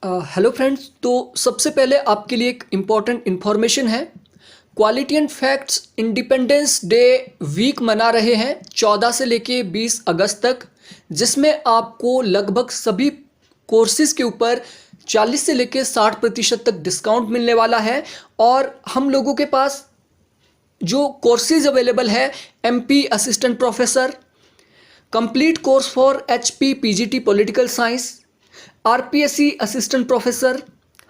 Hello friends. तो सबसे पहले आपके लिए एक इम्पॉर्टेंट इन्फॉर्मेशन है। Quality and facts independence day week मना रहे हैं 14 से लेके 20 अगस्त तक, जिसमें आपको लगभग सभी कोर्सेज के ऊपर 40 से लेके 60% तक डिस्काउंट मिलने वाला है। और हम लोगों के पास जो कोर्सेज अवेलेबल है, MP assistant professor, complete course for HP PGT political science, RPSC assistant professor,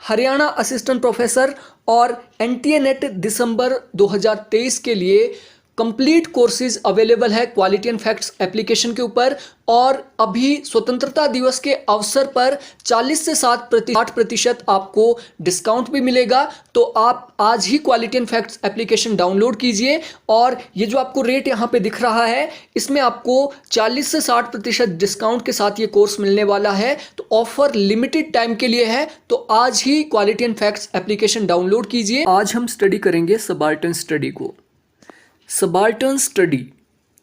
Haryana assistant professor और एनटीए नेट दिसंबर 2023 के लिए कंप्लीट कोर्सेज अवेलेबल है क्वालिटी एंड फैक्ट्स एप्लीकेशन के ऊपर। और अभी स्वतंत्रता दिवस के अवसर पर 40 से 60% आपको डिस्काउंट भी मिलेगा। तो आप आज ही quality and facts application download कीजिए। और ये जो आपको रेट यहाँ पे दिख रहा है, इसमें आपको 40 से 60% डिस्काउंट के साथ ये कोर्स मिलने वाला है। तो ऑफर लिमिटेड टाइम के लिए है, तो आज ही quality and facts application download कीजिए। आज हम स्टडी करेंगे सबाल्टर्न स्टडी को। सबाल्टर्न स्टडी,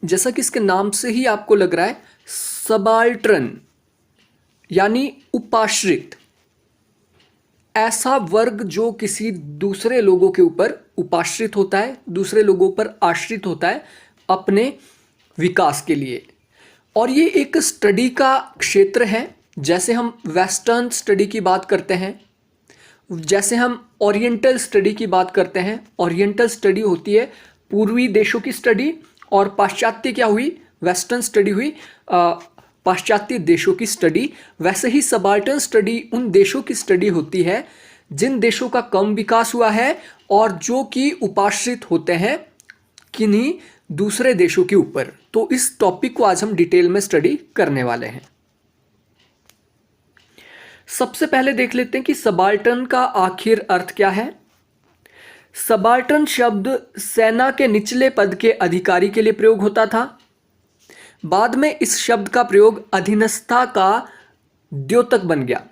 जैसा कि इसके नाम से ही आपको लग रहा है, सबाल्टर्न यानी उपाश्रित, ऐसा वर्ग जो किसी दूसरे लोगों के ऊपर उपाश्रित होता है, दूसरे लोगों पर आश्रित होता है अपने विकास के लिए। और ये एक स्टडी का क्षेत्र है। जैसे हम वेस्टर्न स्टडी की बात करते हैं, जैसे हम ओरिएंटल स्टडी की बात करते हैं। ओरिएंटल स्टडी होती है पूर्वी देशों की स्टडी, और पाश्चात्य क्या हुई, वेस्टर्न स्टडी हुई पाश्चात्य देशों की स्टडी। वैसे ही सबाल्टर्न स्टडी उन देशों की स्टडी होती है जिन देशों का कम विकास हुआ है और जो कि उपाश्रित होते हैं किन्हीं दूसरे देशों के ऊपर। तो इस टॉपिक को आज हम डिटेल में स्टडी करने वाले हैं। सबसे पहले देख लेते हैं कि सबाल्टर्न का आखिर अर्थ क्या है। सबाल्टर्न शब्द सेना के निचले पद के अधिकारी के लिए प्रयोग होता था। बाद में इस शब्द का प्रयोग अधीनस्था का द्योतक बन गया,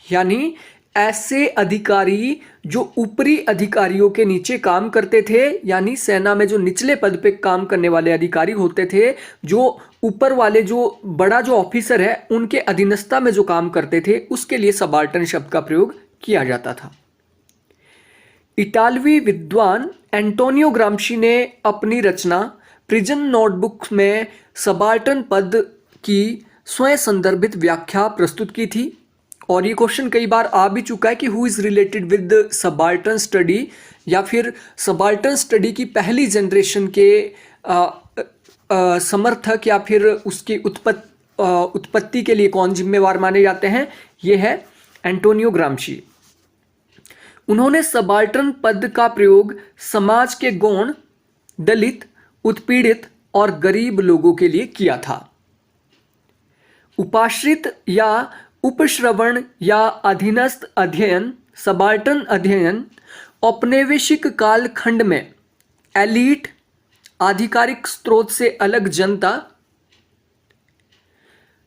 यानी ऐसे अधिकारी जो ऊपरी अधिकारियों के नीचे काम करते थे, यानी सेना में जो निचले पद पे काम करने वाले अधिकारी होते थे, जो ऊपर वाले जो बड़ा जो ऑफिसर है उनके अधीनस्था में जो काम करते थे, उसके लिए सबाल्टर्न शब्द का प्रयोग किया जाता था। इटालवी विद्वान एंटोनियो ग्राम्शी ने अपनी रचना प्रिजन नोटबुक में सबाल्टर्न पद की स्वयं संदर्भित व्याख्या प्रस्तुत की थी। और ये क्वेश्चन कई बार आ भी चुका है कि who is related with subaltern study, या फिर सबाल्टर्न स्टडी की पहली जनरेशन के समर्थक या फिर उसकी उत्पत्ति के लिए कौन जिम्मेवार माने जाते हैं। ये है एंटोनियो ग्राम्शी। उन्होंने सबाल्टर्न पद का प्रयोग समाज के गौण, दलित, उत्पीड़ित और गरीब लोगों के लिए किया था। उपाश्रित या उपश्रवण या अधीनस्थ अध्ययन, सबाल्टर्न अध्ययन औपनिवेशिक कालखंड में एलीट, आधिकारिक स्रोत से अलग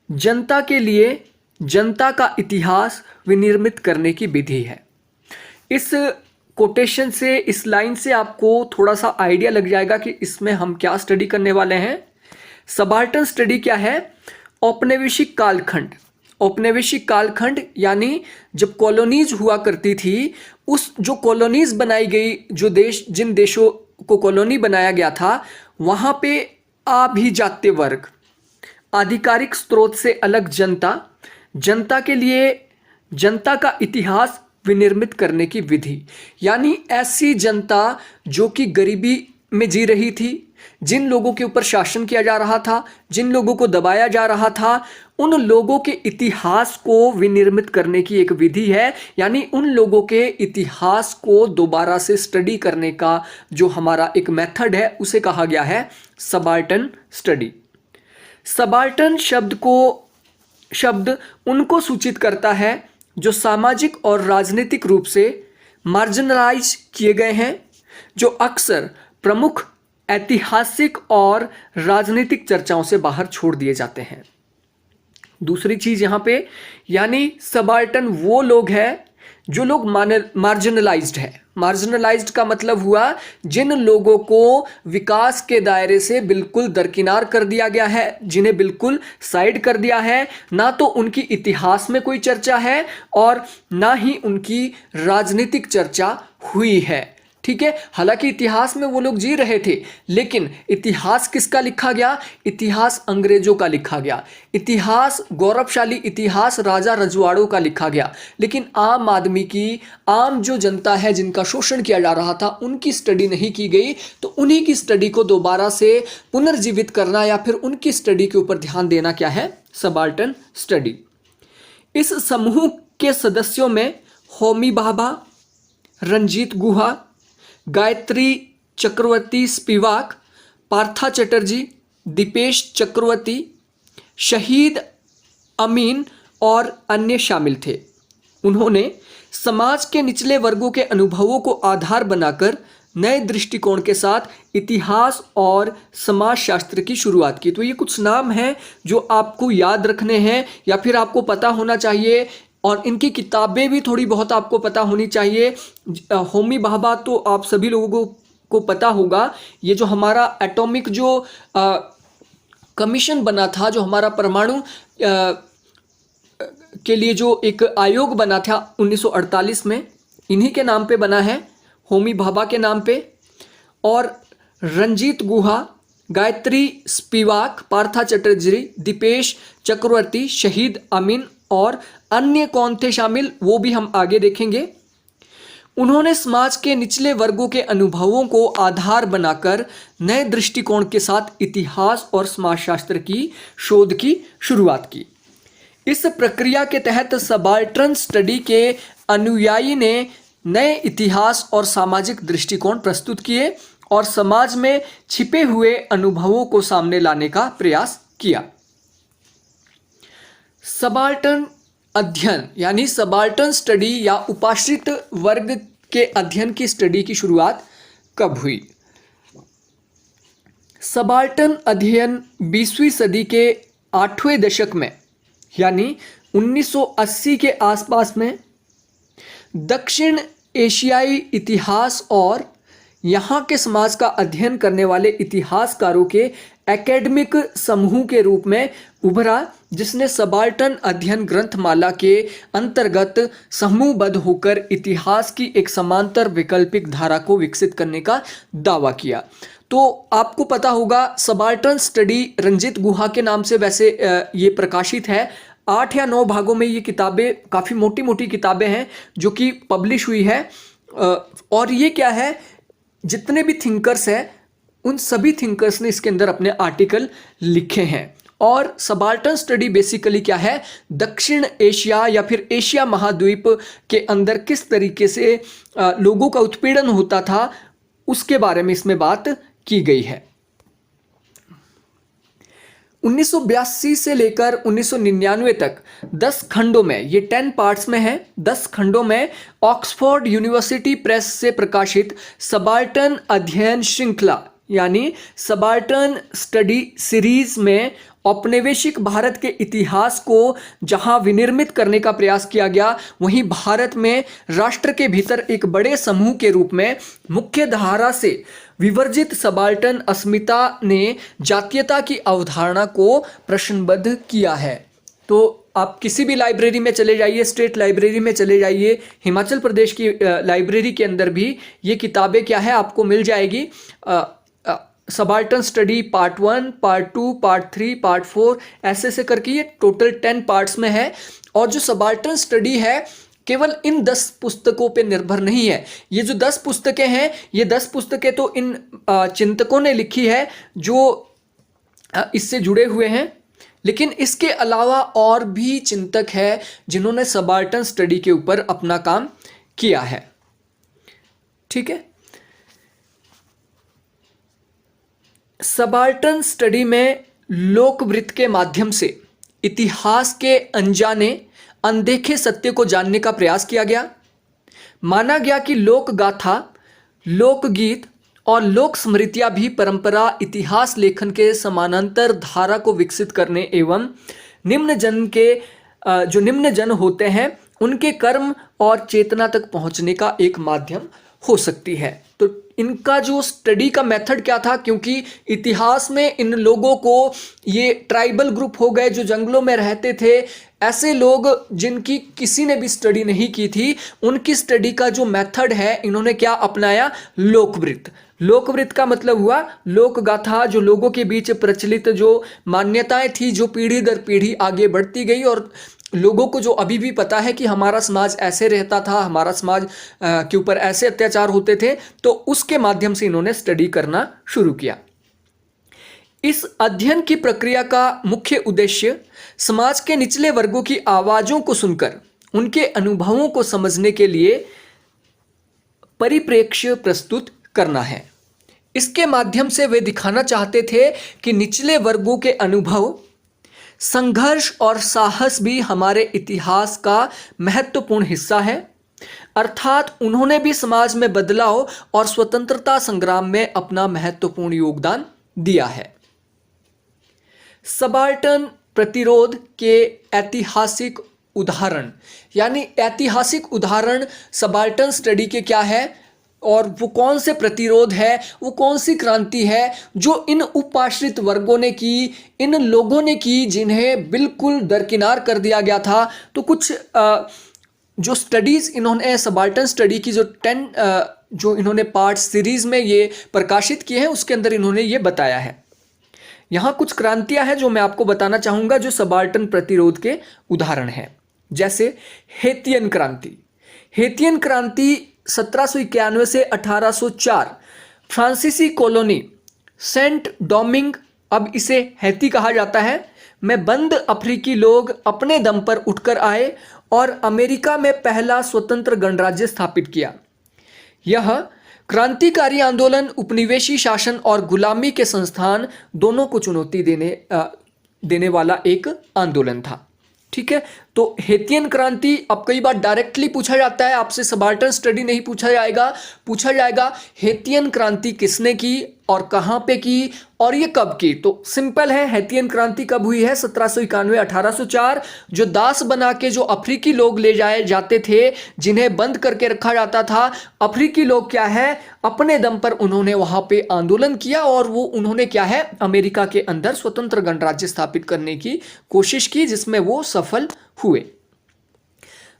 जनता के लिए जनता का इतिहास विनिर्मित करने की विधि है। इस कोटेशन से, इस लाइन से आपको थोड़ा सा आइडिया लग जाएगा कि इसमें हम क्या स्टडी करने वाले हैं। सबाल्टर्न स्टडी क्या है? औपनिवेशिक कालखंड। औपनिवेशिक कालखंड यानी जब कॉलोनीज हुआ करती थी, उस जो कॉलोनीज बनाई गई, जो देश, जिन देशों को कॉलोनी बनाया गया था, वहां पे अभिजात्य वर्ग, आधिकारिक स्रोत से अलग जनता, जनता के लिए जनता का इतिहास विनिर्मित करने की विधि, यानी ऐसी जनता जो कि गरीबी में जी रही थी, जिन लोगों के ऊपर शासन किया जा रहा था, जिन लोगों को दबाया जा रहा था, उन लोगों के इतिहास को विनिर्मित करने की एक विधि है। यानी उन लोगों के इतिहास को दोबारा से स्टडी करने का जो हमारा एक मेथड है, उसे कहा गया है सबाल्टर्न स्टडी। सबाल्टर्न शब्द उनको सूचित करता है जो सामाजिक और राजनीतिक रूप से मार्जिनलाइज किए गए हैं, जो अक्सर प्रमुख ऐतिहासिक और राजनीतिक चर्चाओं से बाहर छोड़ दिए जाते हैं। दूसरी चीज यहां पे, यानी सबाल्टर्न वो लोग हैं जो लोग मार्जिनलाइज्ड है, मार्जिनलाइज्ड का मतलब हुआ जिन लोगों को विकास के दायरे से बिल्कुल दरकिनार कर दिया गया है, जिन्हें बिल्कुल साइड कर दिया है, ना तो उनकी इतिहास में कोई चर्चा है और ना ही उनकी राजनीतिक चर्चा हुई है। ठीक है, हालांकि इतिहास में वो लोग जी रहे थे, लेकिन इतिहास किसका लिखा गया? इतिहास अंग्रेजों का लिखा गया, इतिहास गौरवशाली इतिहास राजा रजवाड़ों का लिखा गया, लेकिन आम आदमी की, आम जो जनता है जिनका शोषण किया जा रहा था, उनकी स्टडी नहीं की गई। तो उन्हीं की स्टडी को दोबारा से पुनर्जीवित करना या फिर उनकी स्टडी के ऊपर ध्यान देना क्या है? Subaltern study. इस समूह के सदस्यों में होमी भाभा, रंजीत गुहा, गायत्री चक्रवर्ती स्पिवाक, पार्था चटर्जी, दीपेश चक्रवर्ती, शहीद अमीन और अन्य शामिल थे। उन्होंने समाज के निचले वर्गों के अनुभवों को आधार बनाकर नए दृष्टिकोण के साथ इतिहास और समाजशास्त्र की शुरुआत की। तो ये कुछ नाम हैं जो आपको याद रखने हैं या फिर आपको पता होना चाहिए, और इनकी किताबें भी थोड़ी बहुत आपको पता होनी चाहिए। होमी भाभा तो आप सभी लोगों को पता होगा, ये जो हमारा एटॉमिक जो कमीशन बना था, जो हमारा परमाणु के लिए जो एक आयोग बना था 1948 में, इन्हीं के नाम पे बना है, होमी भाभा के नाम पे। और रंजीत गुहा, गायत्री स्पिवाक, पार्था चटर्जी, दीपेश चक्रवर्ती, शहीद अमीन और अन्य कौन थे शामिल, वो भी हम आगे देखेंगे। उन्होंने समाज के निचले वर्गों के अनुभवों को आधार बनाकर नए दृष्टिकोण के साथ इतिहास और समाजशास्त्र की शोध की शुरुआत की। इस प्रक्रिया के तहत सबाल्टर्न स्टडी के अनुयायी ने नए इतिहास और सामाजिक दृष्टिकोण प्रस्तुत किए और समाज में छिपे हुए अनुभवों को सामने लाने का प्रयास किया। सबाल्टर्न अध्ययन यानी सबाल्टर्न स्टडी या उपाश्रित वर्ग के अध्ययन की स्टडी की शुरुआत कब हुई? सबाल्टर्न अध्ययन 20वीं सदी के 8वें दशक में यानी 1980 के आसपास में दक्षिण एशियाई इतिहास और यहाँ के समाज का अध्ययन करने वाले इतिहासकारों के एकेडमिक समूह के रूप में उभरा, जिसने सबाल्टर्न अध्ययन ग्रंथमाला के अंतर्गत समूहबद्ध होकर इतिहास की एक समांतर वैकल्पिक धारा को विकसित करने का दावा किया। तो आपको पता होगा सबाल्टर्न स्टडी रंजीत गुहा के नाम से वैसे ये प्रकाशित है। 8 या 9 भागों में ये किताबें, काफ़ी मोटी मोटी किताबें हैं जो कि पब्लिश हुई है। और ये क्या है, जितने भी थिंकर्स हैं उन सभी थिंकर्स ने इसके अंदर अपने आर्टिकल लिखे हैं। और सबाल्टर्न स्टडी बेसिकली क्या है, दक्षिण एशिया या फिर एशिया महाद्वीप के अंदर किस तरीके से लोगों का उत्पीड़न होता था उसके बारे में इसमें बात की गई है। 1982 से लेकर 1999 तक 10 खंडों में, ये 10 पार्ट्स में है, 10 खंडों में ऑक्सफोर्ड यूनिवर्सिटी प्रेस से प्रकाशित सबाल्टर्न अध्ययन श्रृंखला यानी सबाल्टर्न स्टडी सीरीज में औपनिवेशिक भारत के इतिहास को जहां विनिर्मित करने का प्रयास किया गया, वहीं भारत में राष्ट्र के भीतर एक बड़े समूह के रूप में मुख्य धारा से विवर्जित सबाल्टर्न अस्मिता ने जातीयता की अवधारणा को प्रश्नबद्ध किया है। तो आप किसी भी लाइब्रेरी में चले जाइए, स्टेट लाइब्रेरी में चले जाइए, हिमाचल प्रदेश की लाइब्रेरी के अंदर भी ये किताबें क्या है आपको मिल जाएगी। Subaltern study part 1, part 2, part 3, part 4 ऐसे करके ये टोटल 10 पार्ट्स में है। और जो सबाल्टर्न स्टडी है केवल इन 10 पुस्तकों पे निर्भर नहीं है। ये जो 10 पुस्तकें हैं, ये 10 पुस्तकें तो इन चिंतकों ने लिखी है जो इससे जुड़े हुए हैं, लेकिन इसके अलावा और भी चिंतक हैं जिन्होंने सबाल्टर्न स्टडी के ऊपर अपना काम किया है। ठीक है, सबाल्टर्न स्टडी में लोकवृत्त के माध्यम से इतिहास के अनजाने अनदेखे सत्य को जानने का प्रयास किया गया। माना गया कि लोक गाथा, लोकगीत और लोक स्मृतियां भी परंपरा इतिहास लेखन के समानांतर धारा को विकसित करने एवं निम्न जन के जो निम्न जन होते हैं उनके कर्म और चेतना तक पहुंचने का एक माध्यम हो सकती है। तो इनका जो स्टडी का मेथड क्या था, क्योंकि इतिहास में इन लोगों को, ये ट्राइबल ग्रुप हो गए जो जंगलों में रहते थे, ऐसे लोग जिनकी किसी ने भी स्टडी नहीं की थी, उनकी स्टडी का जो मेथड है इन्होंने क्या अपनाया, लोकवृत्त। लोकवृत्त का मतलब हुआ लोक गाथा, जो लोगों के बीच प्रचलित जो मान्यताएं थी, जो पीढ़ी दर पीढ़ी आगे बढ़ती गई और लोगों को जो अभी भी पता है कि हमारा समाज ऐसे रहता था, हमारा समाज के ऊपर ऐसे अत्याचार होते थे, तो उसके माध्यम से इन्होंने स्टडी करना शुरू किया। इस अध्ययन की प्रक्रिया का मुख्य उद्देश्य समाज के निचले वर्गों की आवाज़ों को सुनकर उनके अनुभवों को समझने के लिए परिप्रेक्ष्य प्रस्तुत करना है। इसके माध्यम से वे दिखाना चाहते थे कि निचले वर्गों के अनुभव, संघर्ष और साहस भी हमारे इतिहास का महत्वपूर्ण हिस्सा है, अर्थात उन्होंने भी समाज में बदलाव और स्वतंत्रता संग्राम में अपना महत्वपूर्ण योगदान दिया है। सबाल्टर्न प्रतिरोध के ऐतिहासिक उदाहरण, यानी ऐतिहासिक उदाहरण सबाल्टर्न स्टडी के क्या है और वो कौन से प्रतिरोध है, वो कौन सी क्रांति है जो इन उपाश्रित वर्गों ने की, इन लोगों ने की जिन्हें बिल्कुल दरकिनार कर दिया गया था। तो कुछ जो स्टडीज़ इन्होंने सबाल्टर्न स्टडी की जो 10 जो इन्होंने पार्ट सीरीज़ में ये प्रकाशित किए हैं, उसके अंदर इन्होंने ये बताया है। यहाँ कुछ क्रांतियाँ हैं जो मैं आपको बताना चाहूँगा जो सबाल्टर्न प्रतिरोध के उदाहरण हैं। जैसे हेतियन क्रांति। हेतियन क्रांति 1791 से 1804 फ्रांसीसी कॉलोनी सेंट डोमिंग, अब इसे हैती कहा जाता है, में बंद अफ्रीकी लोग अपने दम पर उठकर आए और अमेरिका में पहला स्वतंत्र गणराज्य स्थापित किया। यह क्रांतिकारी आंदोलन उपनिवेशी शासन और गुलामी के संस्थान दोनों को चुनौती देने वाला एक आंदोलन था। ठीक है, तो हेतियन क्रांति अब कई बार डायरेक्टली पूछा जाता है आपसे, सबाल्टर्न स्टडी नहीं पूछा जाएगा हेतियन क्रांति किसने की और कहाँ पे की और ये कब की। तो सिंपल है, हेतियन क्रांति कब हुई है, 1791 1804। जो दास बना के जो अफ्रीकी लोग ले जाए जाते थे, जिन्हें बंद करके रखा जाता था, अफ्रीकी लोग क्या है, अपने दम पर उन्होंने वहां पे आंदोलन किया और वो उन्होंने क्या है, अमेरिका के अंदर स्वतंत्र गणराज्य स्थापित करने की कोशिश की, जिसमें वो सफल हुए।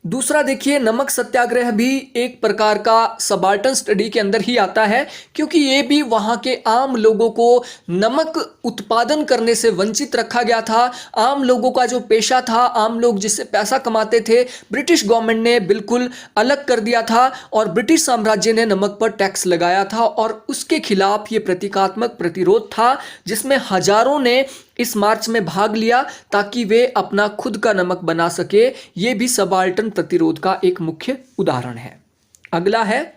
दूसरा देखिए, नमक सत्याग्रह भी एक प्रकार का सबाल्टर्न स्टडी के अंदर ही आता है, क्योंकि ये भी वहाँ के आम लोगों को नमक उत्पादन करने से वंचित रखा गया था। आम लोगों का जो पेशा था, आम लोग जिससे पैसा कमाते थे, ब्रिटिश गवर्नमेंट ने बिल्कुल अलग कर दिया था और ब्रिटिश साम्राज्य ने नमक पर टैक्स लगाया था और उसके खिलाफ ये प्रतीकात्मक प्रतिरोध था, जिसमें हजारों ने इस मार्च में भाग लिया ताकि वे अपना खुद का नमक बना सके। ये भी सबाल्टर्न प्रतिरोध का एक मुख्य उदाहरण है। अगला है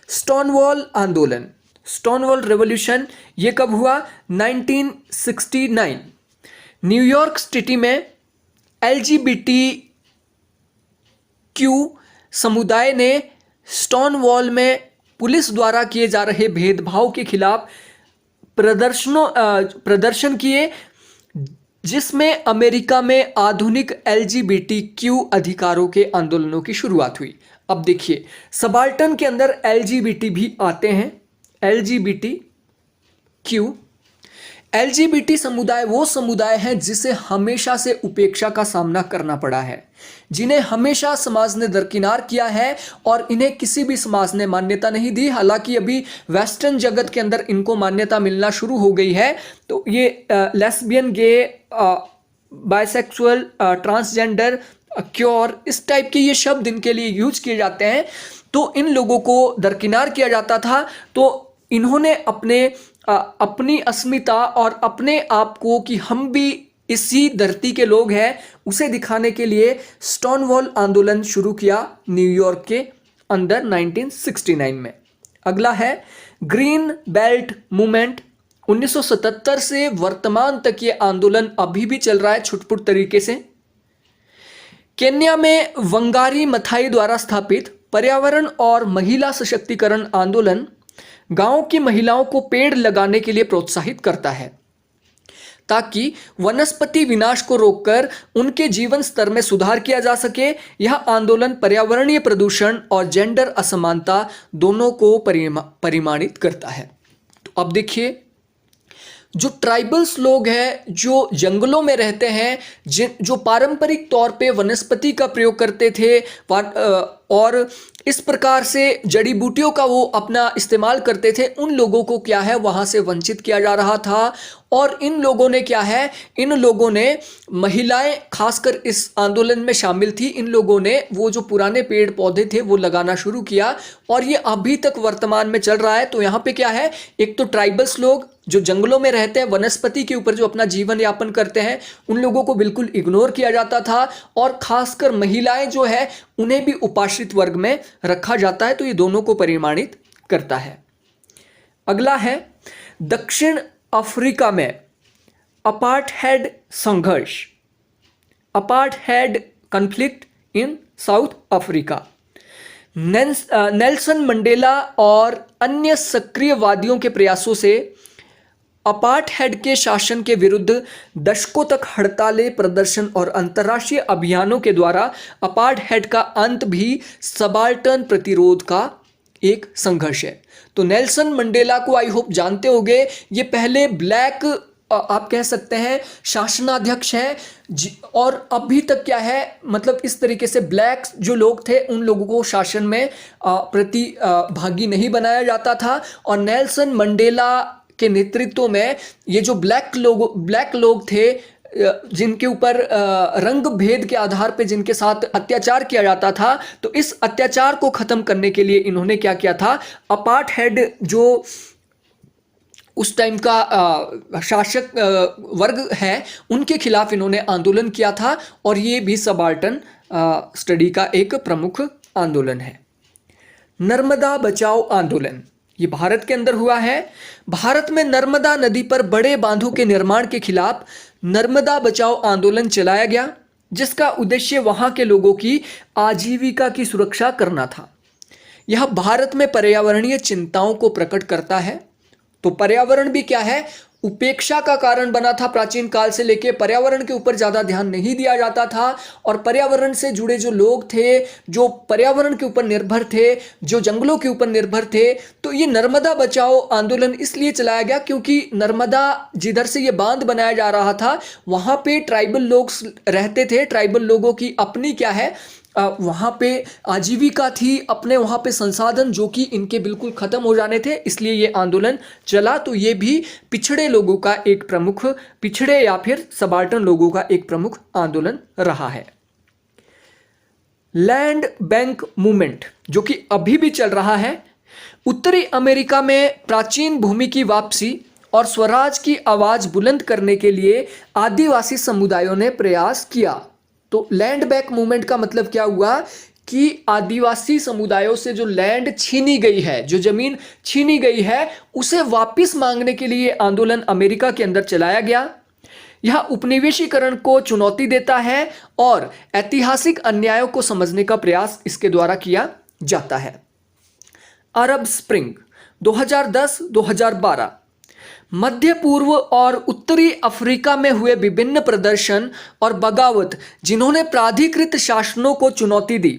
स्टोनवॉल आंदोलन, स्टोनवॉल रेवोल्यूशन। ये कब हुआ, 1969। न्यूयॉर्क सिटी में LGBTQ समुदाय ने स्टोनवॉल में पुलिस द्वारा किए जा रहे भेदभाव के खिलाफ प्रदर्शन किए, जिसमें अमेरिका में आधुनिक LGBTQ अधिकारों के आंदोलनों की शुरुआत हुई। अब देखिए, सबाल्टर्न के अंदर LGBT भी आते हैं। LGBT समुदाय वो समुदाय है जिसे हमेशा से उपेक्षा का सामना करना पड़ा है, जिन्हें हमेशा समाज ने दरकिनार किया है और इन्हें किसी भी समाज ने मान्यता नहीं दी। हालांकि अभी वेस्टर्न जगत के अंदर इनको मान्यता मिलना शुरू हो गई है। तो ये लेस्बियन, गे, बाइसेक्सुअल, ट्रांसजेंडर, क्योर, इस टाइप के ये शब्द इनके लिए यूज किए जाते हैं। तो इन लोगों को दरकिनार किया जाता था। तो इन्होंने अपनी अस्मिता और अपने आप को कि हम भी इसी धरती के लोग हैं, उसे दिखाने के लिए स्टोनवॉल आंदोलन शुरू किया न्यूयॉर्क के अंदर 1969 में। अगला है ग्रीन बेल्ट मूवमेंट। 1977 से वर्तमान तक ये आंदोलन अभी भी चल रहा है छुटपुट तरीके से। केन्या में वंगारी मथाई द्वारा स्थापित पर्यावरण और महिला सशक्तिकरण आंदोलन गांव की महिलाओं को पेड़ लगाने के लिए प्रोत्साहित करता है। ताकि वनस्पति विनाश को रोककर उनके जीवन स्तर में सुधार किया जा सके। यह आंदोलन पर्यावरणीय प्रदूषण और जेंडर असमानता दोनों को परिमाणित करता है। तो अब देखिए, जो ट्राइबल्स लोग हैं, जो जंगलों में रहते हैं, जो पारंपरिक तौर पे वनस्पति का प्रयोग करते थे और इस प्रकार से जड़ी बूटियों का वो अपना इस्तेमाल करते थे, उन लोगों को क्या है वहाँ से वंचित किया जा रहा था। और इन लोगों ने क्या है, इन लोगों ने, महिलाएं खासकर इस आंदोलन में शामिल थी, इन लोगों ने वो जो पुराने पेड़ पौधे थे वो लगाना शुरू किया और ये अभी तक वर्तमान में चल रहा है। तो यहाँ पे क्या है, एक तो ट्राइबल्स लोग जो जंगलों में रहते हैं, वनस्पति के ऊपर जो अपना जीवन यापन करते हैं, उन लोगों को बिल्कुल इग्नोर किया जाता था और खासकर महिलाएं जो है उन्हें भी उपाश्रित वर्ग में रखा जाता है। तो ये दोनों को परिमाणित करता है। अगला है, दक्षिण अफ्रीका में अपार्थाइड संघर्ष, apartheid conflict in south Africa. Nelson Mandela और अन्य सक्रियवादियों के प्रयासों से अपार्थाइड के शासन के विरुद्ध दशकों तक हड़तालें, प्रदर्शन और अंतर्राष्ट्रीय अभियानों के द्वारा अपार्थाइड का अंत भी सबाल्टर्न प्रतिरोध का एक संघर्ष है। तो नेल्सन मंडेला को आई होप जानते होंगे, ये पहले ब्लैक आप कह सकते हैं शासनाध्यक्ष हैं और अभी तक क्या है, मतलब इस तरीके से ब्लैक जो लोग थे उन लोगों को शासन में प्रतिभागी नहीं बनाया जाता था। और नेल्सन मंडेला के नेतृत्व में ये जो ब्लैक लोग थे, जिनके ऊपर रंग भेद के आधार पे जिनके साथ अत्याचार किया जाता था, तो इस अत्याचार को खत्म करने के लिए इन्होंने क्या किया था, अपार्थाइड जो उस टाइम का शासक वर्ग है उनके खिलाफ इन्होंने आंदोलन किया था और ये भी सबाल्टर्न स्टडी का एक प्रमुख आंदोलन है। नर्मदा बचाओ आंदोलन, ये भारत के अंदर हुआ है। भारत में नर्मदा नदी पर बड़े बांधों के निर्माण के खिलाफ नर्मदा बचाओ आंदोलन चलाया गया, जिसका उद्देश्य वहां के लोगों की आजीविका की सुरक्षा करना था। यह भारत में पर्यावरणीय चिंताओं को प्रकट करता है। तो पर्यावरण भी क्या है, उपेक्षा का कारण बना था। प्राचीन काल से लेके पर्यावरण के ऊपर ज्यादा ध्यान नहीं दिया जाता था और पर्यावरण से जुड़े जो लोग थे, जो पर्यावरण के ऊपर निर्भर थे, जो जंगलों के ऊपर निर्भर थे, तो ये नर्मदा बचाओ आंदोलन इसलिए चलाया गया क्योंकि नर्मदा जिधर से ये बांध बनाया जा रहा था वहां पे ट्राइबल लोग रहते थे। ट्राइबल लोगों की अपनी क्या है, वहाँ पे आजीविका थी, अपने वहाँ पे संसाधन जो कि इनके बिल्कुल ख़त्म हो जाने थे, इसलिए ये आंदोलन चला। तो ये भी पिछड़े लोगों का एक प्रमुख, पिछड़े या फिर सबाल्टर्न लोगों का एक प्रमुख आंदोलन रहा है। लैंड बैंक मूवमेंट जो कि अभी भी चल रहा है। उत्तरी अमेरिका में प्राचीन भूमि की वापसी और स्वराज की आवाज़ बुलंद करने के लिए आदिवासी समुदायों ने प्रयास किया। तो लैंड बैक मूवमेंट का मतलब क्या हुआ कि आदिवासी समुदायों से जो लैंड छीनी गई है, जो जमीन छीनी गई है, उसे वापस मांगने के लिए आंदोलन अमेरिका के अंदर चलाया गया। यह उपनिवेशीकरण को चुनौती देता है और ऐतिहासिक अन्यायों को समझने का प्रयास इसके द्वारा किया जाता है। अरब स्प्रिंग 2010-2012 मध्य पूर्व और उत्तरी अफ्रीका में हुए विभिन्न प्रदर्शन और बगावत जिन्होंने प्राधिकृत शासनों को चुनौती दी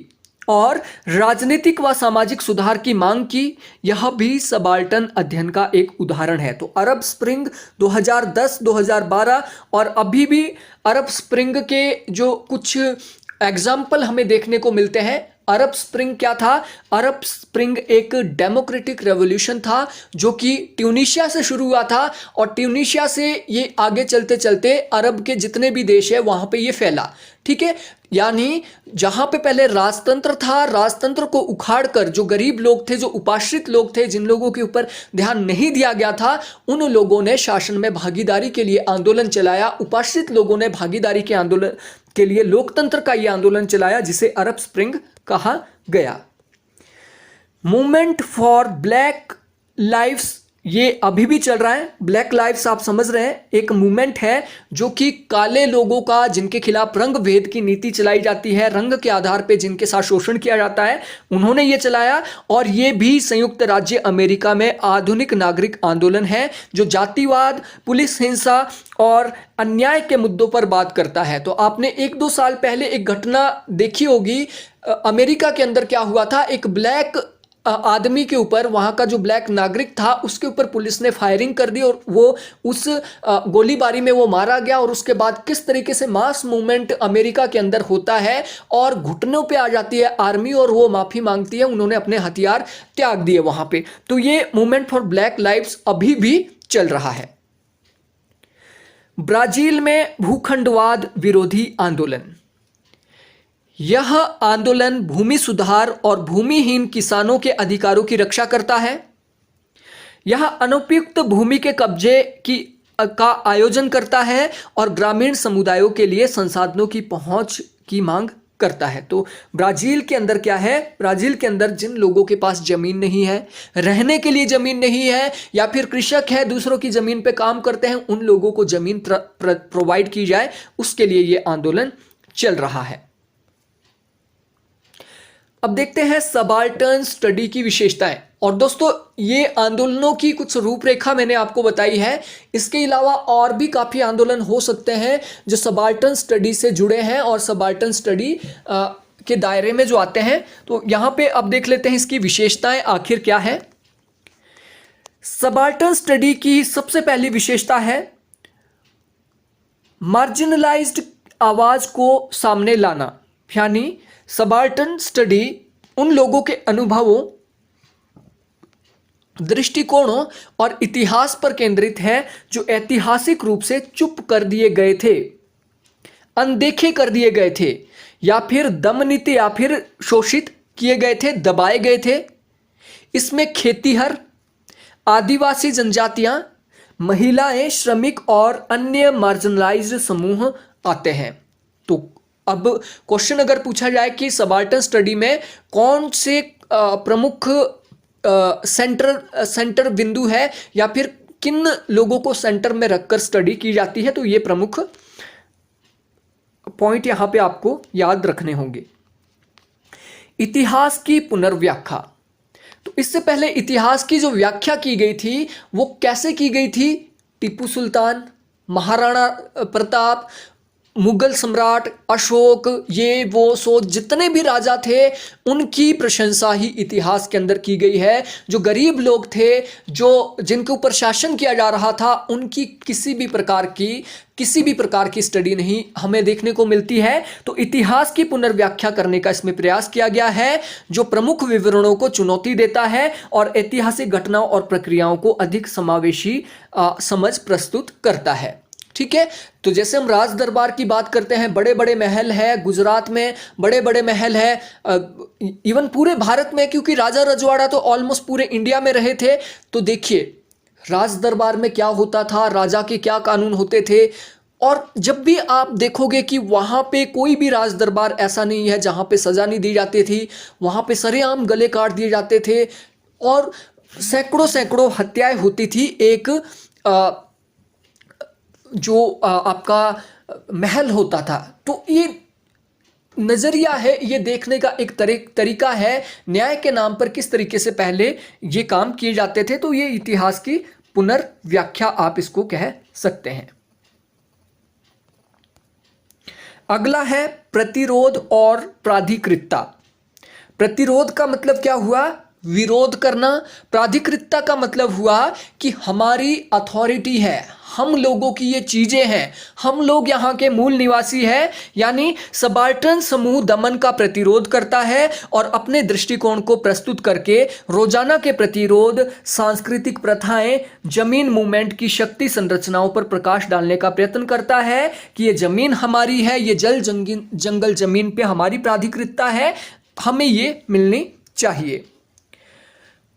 और राजनीतिक व सामाजिक सुधार की मांग की, यह भी सबाल्टर्न अध्ययन का एक उदाहरण है। तो अरब स्प्रिंग 2010-2012 और अभी भी अरब स्प्रिंग के जो कुछ एग्जाम्पल हमें देखने को मिलते हैं। अरब स्प्रिंग क्या था? अरब स्प्रिंग एक डेमोक्रेटिक रेवोल्यूशन था जो कि ट्यूनीशिया से शुरू हुआ था और ट्यूनीशिया से ये आगे चलते चलते अरब के जितने भी देश है वहां पे ये फैला। ठीक है, यानी जहां पे पहले राजतंत्र था, राजतंत्र को उखाड़कर जो गरीब लोग थे, जो उपाश्रित लोग थे, जिन लोगों के ऊपर ध्यान नहीं दिया गया था, उन लोगों ने शासन में भागीदारी के लिए आंदोलन चलाया। उपाश्रित लोगों ने भागीदारी के आंदोलन के लिए लोकतंत्र का यह आंदोलन चलाया जिसे अरब स्प्रिंग कहा गया। मूवमेंट फॉर ब्लैक लाइव्स ये अभी भी चल रहा है। ब्लैक लाइव्स आप समझ रहे हैं, एक मूवमेंट है जो कि काले लोगों का, जिनके खिलाफ रंग भेद की नीति चलाई जाती है, रंग के आधार पे जिनके साथ शोषण किया जाता है, उन्होंने ये चलाया। और ये भी संयुक्त राज्य अमेरिका में आधुनिक नागरिक आंदोलन है जो जातिवाद, पुलिस हिंसा और अन्याय के मुद्दों पर बात करता है। तो आपने 1-2 साल पहले एक घटना देखी होगी, अमेरिका के अंदर क्या हुआ था, एक ब्लैक आदमी के ऊपर, वहां का जो ब्लैक नागरिक था उसके ऊपर पुलिस ने फायरिंग कर दी और वो उस गोलीबारी में वो मारा गया। और उसके बाद किस तरीके से मास मूवमेंट अमेरिका के अंदर होता है और घुटनों पे आ जाती है आर्मी और वो माफी मांगती है, उन्होंने अपने हथियार त्याग दिए वहां पे। तो ये मूवमेंट फॉर ब्लैक लाइव्स अभी भी चल रहा है। ब्राजील में भूखंडवाद विरोधी आंदोलन। यह आंदोलन भूमि सुधार और भूमिहीन किसानों के अधिकारों की रक्षा करता है। यह अनुपयुक्त भूमि के कब्जे का आयोजन करता है और ग्रामीण समुदायों के लिए संसाधनों की पहुंच की मांग करता है। तो ब्राजील के अंदर क्या है, ब्राजील के अंदर जिन लोगों के पास जमीन नहीं है, रहने के लिए जमीन नहीं है, या फिर कृषक है दूसरों की जमीन पे काम करते हैं, उन लोगों को जमीन प्रोवाइड की जाए, उसके लिए ये आंदोलन चल रहा है। अब देखते हैं सबाल्टर्न स्टडी की विशेषताएं। और दोस्तों, ये आंदोलनों की कुछ रूपरेखा मैंने आपको बताई है। इसके अलावा और भी काफ़ी आंदोलन हो सकते हैं जो सबाल्टर्न स्टडी से जुड़े हैं और सबाल्टर्न स्टडी के दायरे में जो आते हैं। तो यहाँ पे अब देख लेते हैं इसकी विशेषताएं आखिर क्या है। सबाल्टर्न स्टडी की सबसे पहली विशेषता है मार्जिनलाइज्ड आवाज को सामने लाना। यानी सबाल्टर्न स्टडी उन लोगों के अनुभवों, दृष्टिकोणों और इतिहास पर केंद्रित है जो ऐतिहासिक रूप से चुप कर दिए गए थे, अनदेखे कर दिए गए थे, या फिर दमनित या फिर शोषित किए गए थे, दबाए गए थे। इसमें खेतीहर, आदिवासी जनजातियां, महिलाएं, श्रमिक और अन्य मार्जिनलाइज्ड समूह आते हैं। तो अब क्वेश्चन अगर पूछा जाए कि सबाल्टर्न स्टडी में कौन से प्रमुख सेंटर बिंदु है या फिर किन लोगों को सेंटर में रखकर स्टडी की जाती है, तो ये प्रमुख पॉइंट यहां पे आपको याद रखने होंगे। इतिहास की पुनर्व्याख्या। तो इससे पहले इतिहास की जो व्याख्या की गई थी वो कैसे की गई थी? टीपू सुल्तान, महाराणा प्रताप, मुगल सम्राट अशोक, ये वो सो जितने भी राजा थे उनकी प्रशंसा ही इतिहास के अंदर की गई है। जो गरीब लोग थे, जो जिनके ऊपर शासन किया जा रहा था, उनकी किसी भी प्रकार की स्टडी नहीं हमें देखने को मिलती है। तो इतिहास की पुनर्व्याख्या करने का इसमें प्रयास किया गया है जो प्रमुख विवरणों को चुनौती देता है और ऐतिहासिक घटनाओं और प्रक्रियाओं को अधिक समावेशी समझ प्रस्तुत करता है। ठीक है, तो जैसे हम राज दरबार की बात करते हैं, बड़े बड़े महल है, गुजरात में बड़े बड़े महल है, इवन पूरे भारत में, क्योंकि राजा रजवाड़ा तो ऑलमोस्ट पूरे इंडिया में रहे थे। तो देखिए राज दरबार में क्या होता था, राजा के क्या कानून होते थे। और जब भी आप देखोगे कि वहाँ पे कोई भी राज दरबार ऐसा नहीं है जहाँ पे सज़ा नहीं दी जाती थी, वहाँ पे सरेआम गले काट दिए जाते थे और सैकड़ों सैकड़ों हत्याएं होती थी। एक जो आपका महल होता था। तो ये नज़रिया है, ये देखने का एक तरीका है न्याय के नाम पर किस तरीके से पहले ये काम किए जाते थे। तो ये इतिहास की पुनर्व्याख्या आप इसको कह सकते हैं। अगला है प्रतिरोध और प्राधिकृतता। प्रतिरोध का मतलब क्या हुआ? विरोध करना। प्राधिकृतता का मतलब हुआ कि हमारी अथॉरिटी है, हम लोगों की ये चीजें हैं, हम लोग यहाँ के मूल निवासी हैं। यानी सबाल्टर्न समूह दमन का प्रतिरोध करता है और अपने दृष्टिकोण को प्रस्तुत करके रोजाना के प्रतिरोध, सांस्कृतिक प्रथाएं, जमीन मूवमेंट की शक्ति संरचनाओं पर प्रकाश डालने का प्रयत्न करता है कि ये जमीन हमारी है, ये जंगल जमीन पे हमारी प्राधिकृतता है, हमें ये मिलनी चाहिए।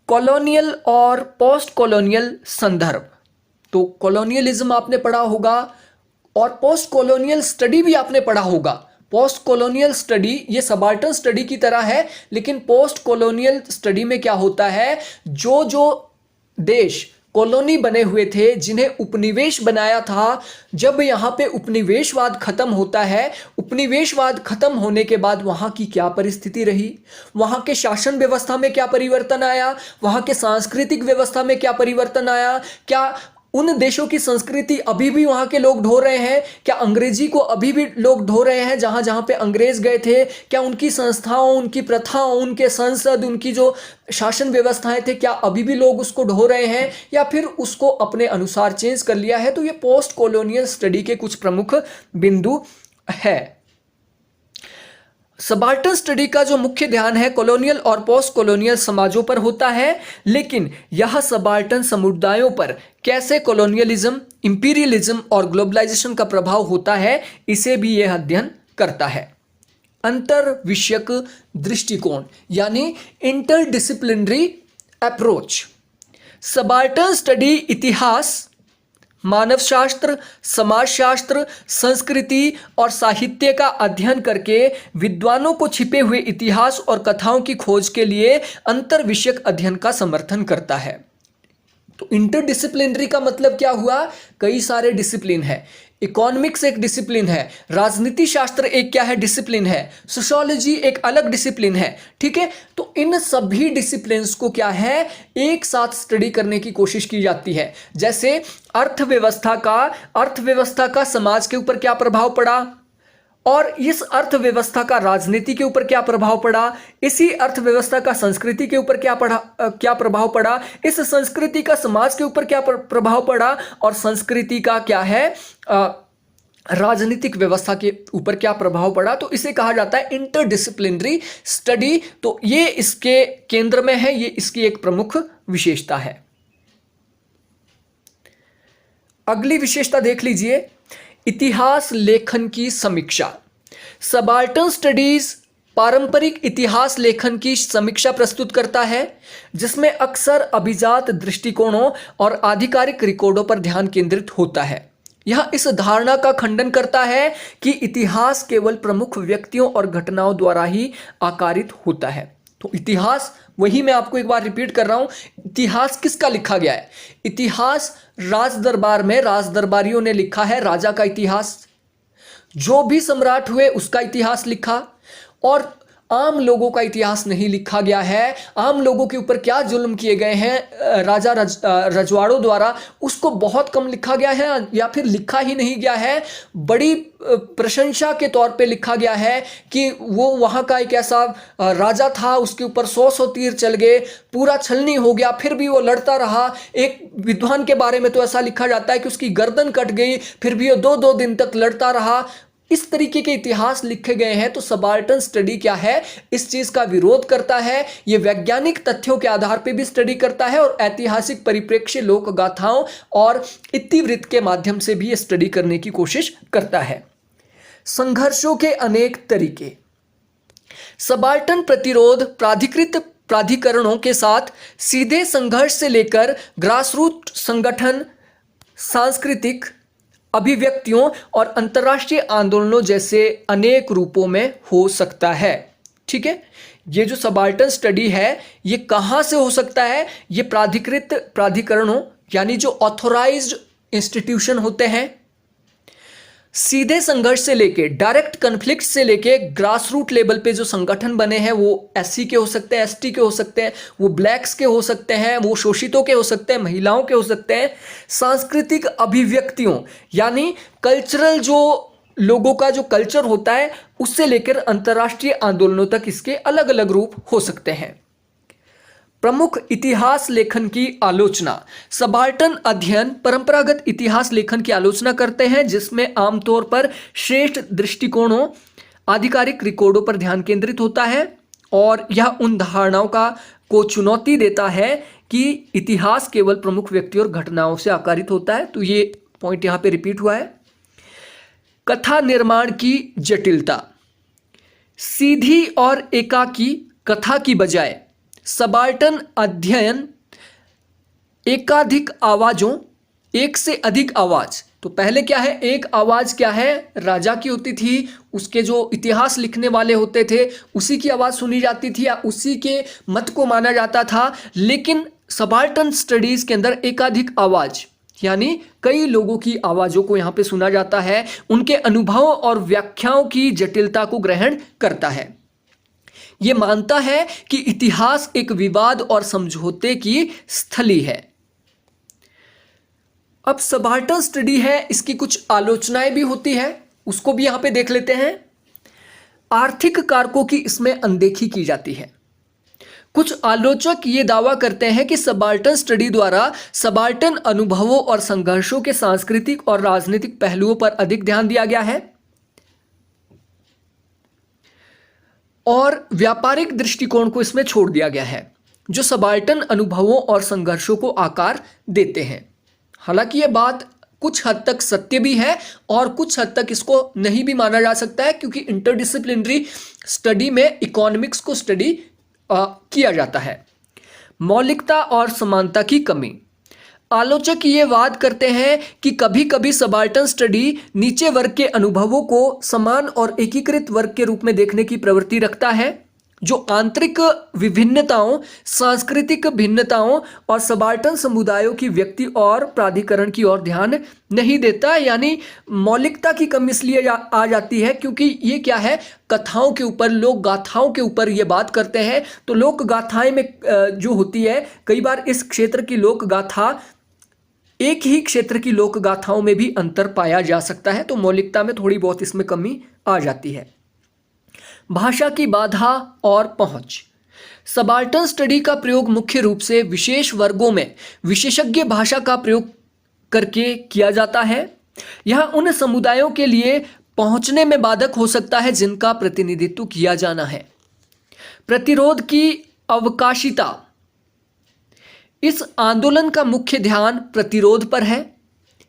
कॉलोनियल और पोस्ट कॉलोनियल संदर्भ। तो कॉलोनियलिज्म आपने पढ़ा होगा और पोस्ट कॉलोनियल स्टडी भी आपने पढ़ा होगा। पोस्ट कॉलोनियल स्टडी ये सबाल्टर्न स्टडी की तरह है, लेकिन पोस्ट कॉलोनियल स्टडी में क्या होता है, जो देश कॉलोनी बने हुए थे, जिन्हें उपनिवेश बनाया था। जब यहाँ पे उपनिवेशवाद खत्म होता है, उपनिवेशवाद खत्म होने के बाद वहाँ की क्या परिस्थिति रही, वहाँ के शासन व्यवस्था में क्या परिवर्तन आया, वहाँ के सांस्कृतिक व्यवस्था में क्या परिवर्तन आया, क्या उन देशों की संस्कृति अभी भी वहाँ के लोग ढो रहे हैं, क्या अंग्रेजी को अभी भी लोग ढो रहे हैं जहाँ जहाँ पे अंग्रेज गए थे, क्या उनकी संस्थाओं, उनकी प्रथाओं, उनके संसद, उनकी जो शासन व्यवस्थाएं थे, क्या अभी भी लोग उसको ढो रहे हैं या फिर उसको अपने अनुसार चेंज कर लिया है। तो ये पोस्ट कॉलोनियल स्टडी के कुछ प्रमुख बिंदु है। सबाल्टर्न स्टडी का जो मुख्य ध्यान है कॉलोनियल और पोस्ट कॉलोनियल समाजों पर होता है, लेकिन यह सबाल्टर्न समुदायों पर कैसे कॉलोनियलिज्म, इंपीरियलिज्म और ग्लोबलाइजेशन का प्रभाव होता है, इसे भी यह अध्ययन करता है। अंतर विषयक दृष्टिकोण यानी इंटरडिसिप्लिनरी अप्रोच। सबाल्टर्न स्टडी इतिहास, मानवशास्त्र, समाजशास्त्र, संस्कृति और साहित्य का अध्ययन करके विद्वानों को छिपे हुए इतिहास और कथाओं की खोज के लिए अंतर विषयक अध्ययन का समर्थन करता है। तो इंटरडिसिप्लिनरी का मतलब क्या हुआ, कई सारे डिसिप्लिन है। इकोनॉमिक्स एक डिसिप्लिन है, राजनीति शास्त्र एक क्या है, डिसिप्लिन है, सोशियोलॉजी एक अलग डिसिप्लिन है, ठीक है। तो इन सभी डिसिप्लिन्स को क्या है, एक साथ स्टडी करने की कोशिश की जाती है। जैसे अर्थव्यवस्था का समाज के ऊपर क्या प्रभाव पड़ा और इस अर्थव्यवस्था का राजनीति के ऊपर क्या प्रभाव पड़ा, इसी अर्थव्यवस्था का संस्कृति के ऊपर क्या प्रभाव पड़ा, इस संस्कृति का समाज के ऊपर क्या प्रभाव पड़ा और संस्कृति का क्या है राजनीतिक व्यवस्था के ऊपर क्या प्रभाव पड़ा। तो इसे कहा जाता है इंटरडिसिप्लिनरी स्टडी। तो ये इसके केंद्र में है, ये इसकी एक प्रमुख विशेषता है। अगली विशेषता देख लीजिए, इतिहास लेखन की समीक्षा। सबाल्टर्न स्टडीज पारंपरिक इतिहास लेखन की समीक्षा प्रस्तुत करता है, जिसमें अक्सर अभिजात दृष्टिकोणों और आधिकारिक रिकॉर्डों पर ध्यान केंद्रित होता है। यह इस धारणा का खंडन करता है कि इतिहास केवल प्रमुख व्यक्तियों और घटनाओं द्वारा ही आकारित होता है। तो इतिहास, वही मैं आपको एक बार रिपीट कर रहा हूं, इतिहास किसका लिखा गया है, इतिहास राज दरबार में राज दरबारियों ने लिखा है, राजा का इतिहास, जो भी सम्राट हुए उसका इतिहास लिखा, और आम लोगों का इतिहास नहीं लिखा गया है। आम लोगों के ऊपर क्या जुल्म किए गए हैं राजा रजवाड़ों द्वारा, उसको बहुत कम लिखा गया है या फिर लिखा ही नहीं गया है। बड़ी प्रशंसा के तौर पे लिखा गया है कि वो वहाँ का एक ऐसा राजा था, उसके ऊपर 100 तीर चल गए, पूरा छलनी हो गया, फिर भी वो लड़ता रहा। एक विद्वान के बारे में तो ऐसा लिखा जाता है कि उसकी गर्दन कट गई, फिर भी वो 2-2 दिन तक लड़ता रहा। इस तरीके के इतिहास लिखे गए हैं। तो सबाल्टर्न स्टडी क्या है, इस चीज का विरोध करता है। ये वैज्ञानिक तथ्यों के आधार पर भी स्टडी करता है और ऐतिहासिक परिप्रेक्ष्य, लोक गाथाओं और इतिवृत्त के माध्यम से भी ये स्टडी करने की कोशिश करता है। संघर्षों के अनेक तरीके। सबाल्टर्न प्रतिरोध प्राधिकृत प्राधिकरणों के साथ सीधे संघर्ष से लेकर ग्रासरूट संगठन, सांस्कृतिक अभिव्यक्तियों और अंतर्राष्ट्रीय आंदोलनों जैसे अनेक रूपों में हो सकता है। ठीक है, ये जो सबाल्टर्न स्टडी है ये कहाँ से हो सकता है, ये प्राधिकृत प्राधिकरणों यानी जो ऑथोराइज्ड इंस्टीट्यूशन होते हैं, सीधे संघर्ष से लेके, डायरेक्ट कन्फ्लिक्ट से लेके ग्रास रूट लेवल पे जो संगठन बने हैं वो एससी के हो सकते हैं, एसटी के हो सकते हैं, वो ब्लैक्स के हो सकते हैं, वो शोषितों के हो सकते हैं, महिलाओं के हो सकते हैं। सांस्कृतिक अभिव्यक्तियों यानी कल्चरल, जो लोगों का जो कल्चर होता है उससे लेकर अंतर्राष्ट्रीय आंदोलनों तक इसके अलग अलग रूप हो सकते हैं। प्रमुख इतिहास लेखन की आलोचना। सबाल्टर्न अध्ययन परंपरागत इतिहास लेखन की आलोचना करते हैं, जिसमें आमतौर पर श्रेष्ठ दृष्टिकोणों, आधिकारिक रिकॉर्डों पर ध्यान केंद्रित होता है और यह उन धारणाओं को चुनौती देता है कि इतिहास केवल प्रमुख व्यक्तियों और घटनाओं से आकारित होता है। तो ये पॉइंट यहाँ पे रिपीट हुआ है। कथा निर्माण की जटिलता। सीधी और एकाकी कथा की बजाय सबाल्टर्न अध्ययन एकाधिक आवाजों, एक से अधिक आवाज। तो पहले क्या है, एक आवाज क्या है, राजा की होती थी, उसके जो इतिहास लिखने वाले होते थे उसी की आवाज सुनी जाती थी या उसी के मत को माना जाता था। लेकिन सबाल्टर्न स्टडीज के अंदर एकाधिक आवाज यानी कई लोगों की आवाजों को यहाँ पे सुना जाता है, उनके अनुभवों और व्याख्याओं की जटिलता को ग्रहण करता है। ये मानता है कि इतिहास एक विवाद और समझौते की स्थली है। अब सबाल्टर्न स्टडी है, इसकी कुछ आलोचनाएं भी होती है, उसको भी यहां पे देख लेते हैं। आर्थिक कारकों की इसमें अनदेखी की जाती है। कुछ आलोचक ये दावा करते हैं कि सबाल्टर्न स्टडी द्वारा सबाल्टर्न अनुभवों और संघर्षों के सांस्कृतिक और राजनीतिक पहलुओं पर अधिक ध्यान दिया गया है और व्यापारिक दृष्टिकोण को इसमें छोड़ दिया गया है, जो सबाल्टर्न अनुभवों और संघर्षों को आकार देते हैं। हालांकि यह बात कुछ हद तक सत्य भी है और कुछ हद तक इसको नहीं भी माना जा सकता है, क्योंकि इंटरडिसिप्लिनरी स्टडी में इकोनॉमिक्स को स्टडी किया जाता है। मौलिकता और समानता की कमी। आलोचक ये वाद करते हैं कि कभी कभी सबाल्टर्न स्टडी नीचे वर्ग के अनुभवों को समान और एकीकृत वर्ग के रूप में देखने की प्रवृत्ति रखता है, जो आंतरिक विभिन्नताओं, सांस्कृतिक भिन्नताओं और सबाल्टर्न समुदायों की व्यक्ति और प्राधिकरण की ओर ध्यान नहीं देता। यानी मौलिकता की कमी इसलिए आ जाती है क्योंकि ये क्या है, कथाओं के ऊपर, लोक गाथाओं के ऊपर ये बात करते हैं। तो लोक गाथाएं में जो होती है, कई बार इस क्षेत्र की लोक गाथा एक ही क्षेत्र की लोक गाथाओं में भी अंतर पाया जा सकता है, तो मौलिकता में थोड़ी बहुत इसमें कमी आ जाती है। भाषा की बाधा और पहुंच। सबाल्टर्न स्टडी का प्रयोग मुख्य रूप से विशेष वर्गों में विशेषज्ञ भाषा का प्रयोग करके किया जाता है। यह उन समुदायों के लिए पहुंचने में बाधक हो सकता है जिनका प्रतिनिधित्व किया जाना है। प्रतिरोध की अवकाशिता। इस आंदोलन का मुख्य ध्यान प्रतिरोध पर है,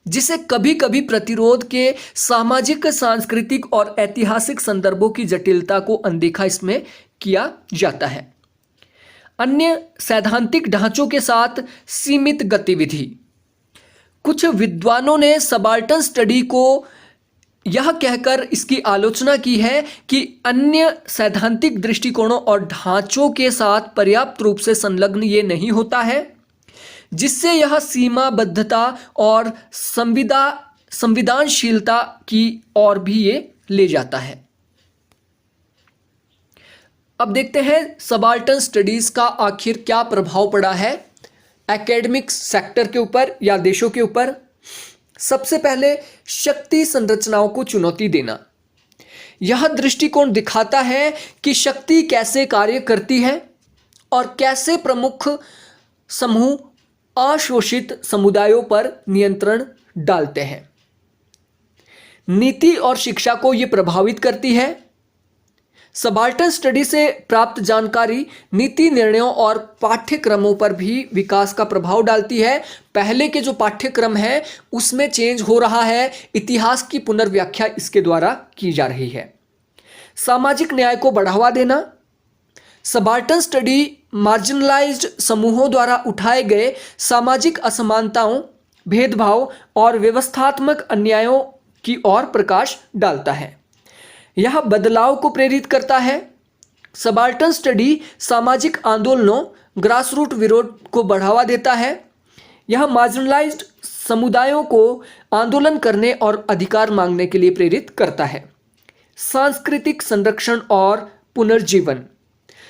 जिसे कभी कभी प्रतिरोध के सामाजिक, सांस्कृतिक और ऐतिहासिक संदर्भों की जटिलता को अनदेखा इसमें किया जाता है। अन्य सैद्धांतिक ढांचों के साथ सीमित गतिविधि। कुछ विद्वानों ने सबाल्टर्न स्टडी को यह कहकर इसकी आलोचना की है कि अन्य सैद्धांतिक दृष्टिकोणों और ढांचों के साथ पर्याप्त रूप से संलग्न ये नहीं होता है, जिससे यह सीमाबद्धता और संविधानशीलता की ओर भी ये ले जाता है। अब देखते हैं सबाल्टर्न स्टडीज का आखिर क्या प्रभाव पड़ा है एकेडमिक सेक्टर के ऊपर या देशों के ऊपर। सबसे पहले, शक्ति संरचनाओं को चुनौती देना। यह दृष्टिकोण दिखाता है कि शक्ति कैसे कार्य करती है और कैसे प्रमुख समूह अशोषित समुदायों पर नियंत्रण डालते हैं। नीति और शिक्षा को यह प्रभावित करती है। सबाल्टर्न स्टडी से प्राप्त जानकारी नीति निर्णयों और पाठ्यक्रमों पर भी विकास का प्रभाव डालती है। पहले के जो पाठ्यक्रम है उसमें चेंज हो रहा है, इतिहास की पुनर्व्याख्या इसके द्वारा की जा रही है। सामाजिक न्याय को बढ़ावा देना। सबाल्टर्न स्टडी मार्जिनलाइज्ड समूहों द्वारा उठाए गए सामाजिक असमानताओं, भेदभाव और व्यवस्थात्मक अन्यायों की ओर प्रकाश डालता है। यह बदलाव को प्रेरित करता है। सबाल्टर्न स्टडी सामाजिक आंदोलनों, ग्रासरूट विरोध को बढ़ावा देता है। यह मार्जिनलाइज्ड समुदायों को आंदोलन करने और अधिकार मांगने के लिए प्रेरित करता है। सांस्कृतिक संरक्षण और पुनर्जीवन।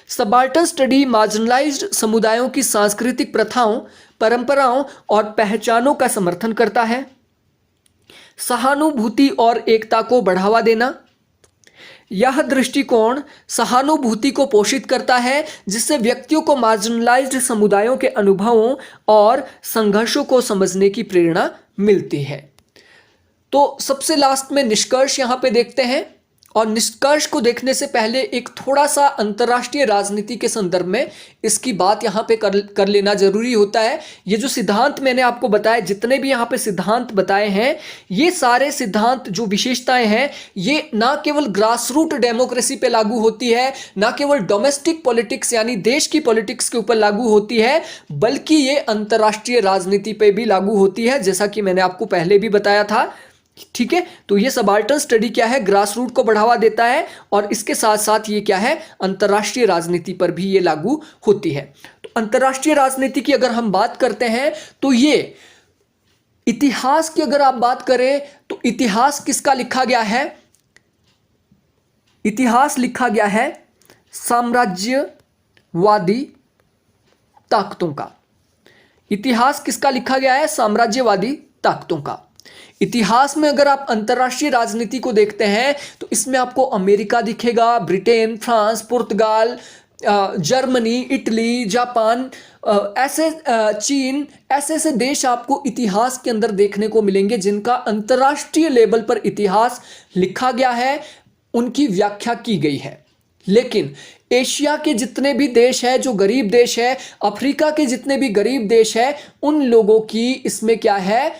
सबाल्टर्न स्टडी मार्जिनलाइज्ड समुदायों की सांस्कृतिक प्रथाओं, परंपराओं और पहचानों का समर्थन करता है। सहानुभूति और एकता को बढ़ावा देना। यह दृष्टिकोण सहानुभूति को पोषित करता है, जिससे व्यक्तियों को मार्जिनलाइज्ड समुदायों के अनुभवों और संघर्षों को समझने की प्रेरणा मिलती है। तो सबसे लास्ट में निष्कर्ष यहाँ पे देखते हैं, और निष्कर्ष को देखने से पहले एक थोड़ा सा अंतर्राष्ट्रीय राजनीति के संदर्भ में इसकी बात यहाँ पे कर लेना जरूरी होता है। ये जो सिद्धांत मैंने आपको बताए, जितने भी यहाँ पे सिद्धांत बताए हैं, ये सारे सिद्धांत जो विशेषताएं हैं, ये ना केवल ग्रासरूट डेमोक्रेसी पे लागू होती है, ना केवल डोमेस्टिक पॉलिटिक्स यानी देश की पॉलिटिक्स के ऊपर लागू होती है, बल्कि ये अंतर्राष्ट्रीय राजनीति पे भी लागू होती है, जैसा कि मैंने आपको पहले भी बताया था। ठीक है, तो ये सबाल्टर्न स्टडी क्या है, ग्रासरूट को बढ़ावा देता है, और इसके साथ साथ ये क्या है, अंतर्राष्ट्रीय राजनीति पर भी ये लागू होती है। तो अंतर्राष्ट्रीय राजनीति की अगर हम बात करते हैं तो ये इतिहास की अगर आप बात करें तो इतिहास किसका लिखा गया है? इतिहास लिखा गया है साम्राज्यवादी ताकतों का। इतिहास किसका लिखा गया है? साम्राज्यवादी ताकतों का। इतिहास में अगर आप अंतर्राष्ट्रीय राजनीति को देखते हैं तो इसमें आपको अमेरिका दिखेगा, ब्रिटेन, फ्रांस, पुर्तगाल, जर्मनी, इटली, जापान, ऐसे चीन, ऐसे ऐसे देश आपको इतिहास के अंदर देखने को मिलेंगे जिनका अंतर्राष्ट्रीय लेवल पर इतिहास लिखा गया है, उनकी व्याख्या की गई है। लेकिन एशिया के जितने भी देश हैं जो गरीब देश है, अफ्रीका के जितने भी गरीब देश हैं, उन लोगों की इसमें क्या है,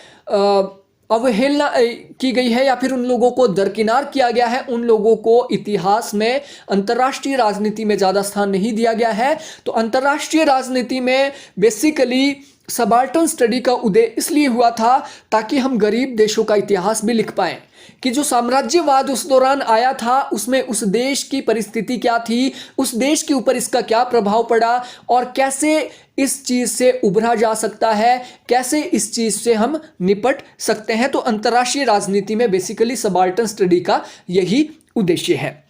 अवहेलना की गई है या फिर उन लोगों को दरकिनार किया गया है। उन लोगों को इतिहास में, अंतर्राष्ट्रीय राजनीति में ज़्यादा स्थान नहीं दिया गया है। तो अंतर्राष्ट्रीय राजनीति में बेसिकली सबाल्टर्न स्टडी का उदय इसलिए हुआ था ताकि हम गरीब देशों का इतिहास भी लिख पाएं कि जो साम्राज्यवाद उस दौरान आया था उसमें उस देश की परिस्थिति क्या थी, उस देश के ऊपर इसका क्या प्रभाव पड़ा और कैसे इस चीज़ से उभरा जा सकता है, कैसे इस चीज़ से हम निपट सकते हैं। तो अंतर्राष्ट्रीय राजनीति में बेसिकली सबाल्टर्न स्टडी का यही उद्देश्य है।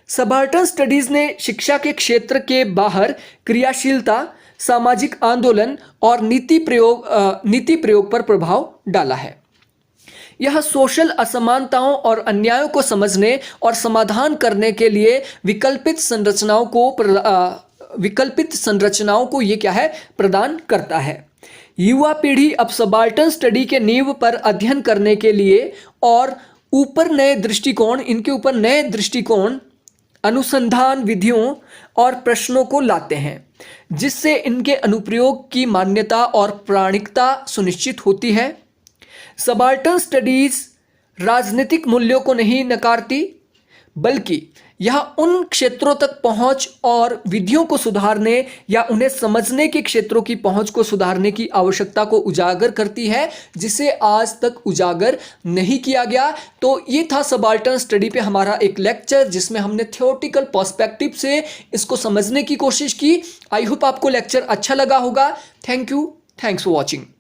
सबाल्टर्न स्टडीज़ ने शिक्षा के क्षेत्र के बाहर क्रियाशीलता, सामाजिक आंदोलन और नीति प्रयोग पर प्रभाव डाला है। यह सोशल असमानताओं और अन्यायों को समझने और समाधान करने के लिए विकल्पित संरचनाओं को ये क्या है, प्रदान करता है। युवा पीढ़ी अब सबाल्टर्न स्टडी के नींव पर अध्ययन करने के लिए और इनके ऊपर नए दृष्टिकोण, अनुसंधान विधियों और प्रश्नों को लाते हैं जिससे इनके अनुप्रयोग की मान्यता और प्रामाणिकता सुनिश्चित होती है। सबाल्टर्न स्टडीज राजनीतिक मूल्यों को नहीं नकारती बल्कि यह उन क्षेत्रों तक पहुंच और विधियों को सुधारने या उन्हें समझने के क्षेत्रों की पहुंच को सुधारने की आवश्यकता को उजागर करती है जिसे आज तक उजागर नहीं किया गया। तो ये था सबाल्टर्न स्टडी पे हमारा एक लेक्चर जिसमें हमने थ्योरेटिकल पर्सपेक्टिव से इसको समझने की कोशिश की। आई होप आपको लेक्चर अच्छा लगा होगा। Thank you, thanks for watching.